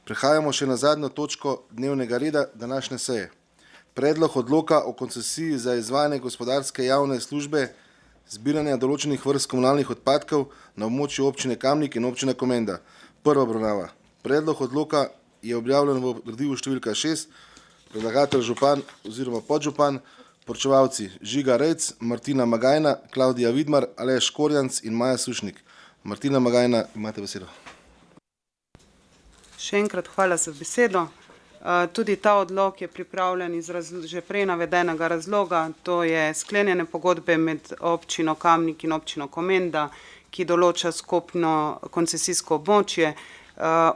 Prehajamo še na zadnjo točko dnevnega reda današnje seje. Predlog odloka o koncesiji za izvajanje gospodarske javne službe zbiranja določenih vrst komunalnih odpadkov na območju občine Kamnik in občine Komenda. Prva obravnava. Predlog odloka je objavljen v gradivu številka 6, predlagatelj župan oziroma podžupan, poročevalci Žiga Rejc, Martina Magajna, Klavdija Vidmar, Aleš Korjanc in Maja Sušnik. Martina Magajna, imate besedo. Še enkrat hvala za besedo. Tudi ta odlok je pripravljen iz že prej navedenega razloga, to je sklenjene pogodbe med občino Kamnik in občino Komenda, ki določa skupno koncesijsko območje.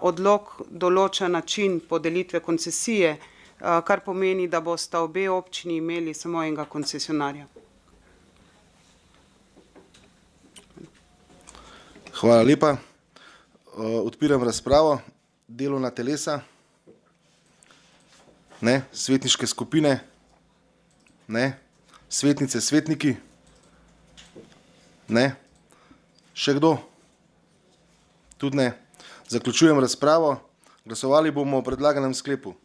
Odlok določa način podelitve koncesije, kar pomeni, da bosta obe občini imeli samo enega koncesionarja. Hvala lepa. Odpiram razpravo. Delovna telesa? Ne. Svetniške skupine? Ne. Svetnice, svetniki? Ne. Še kdo? Tudi ne. Zaključujem razpravo. Glasovali bomo o predlaganem sklepu.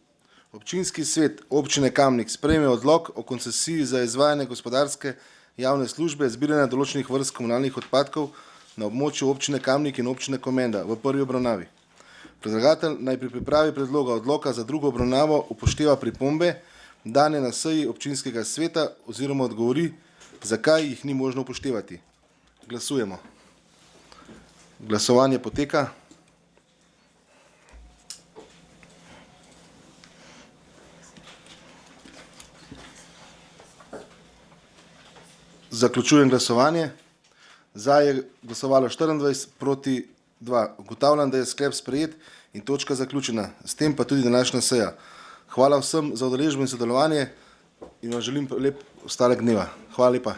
Občinski svet občine Kamnik sprejme odlok o koncesiji za izvajanje gospodarske javne službe zbiranja določenih vrst komunalnih odpadkov na območju občine Kamnik in občine Komenda v prvi obravnavi. Predlagatelj naj pri pripravi predloga odloka za drugo obravnavo upošteva pripombe dane na seji občinskega sveta oziroma odgovori, zakaj jih ni možno upoštevati. Glasujemo. Glasovanje poteka. Zaključujem glasovanje. Za je glasovalo 24, proti 2. Ugotavljam, da je sklep sprejet in točka zaključena. S tem pa tudi današnja seja. Hvala vsem za udeležbo in sodelovanje in vam želim lep ostalek dneva. Hvala lepa.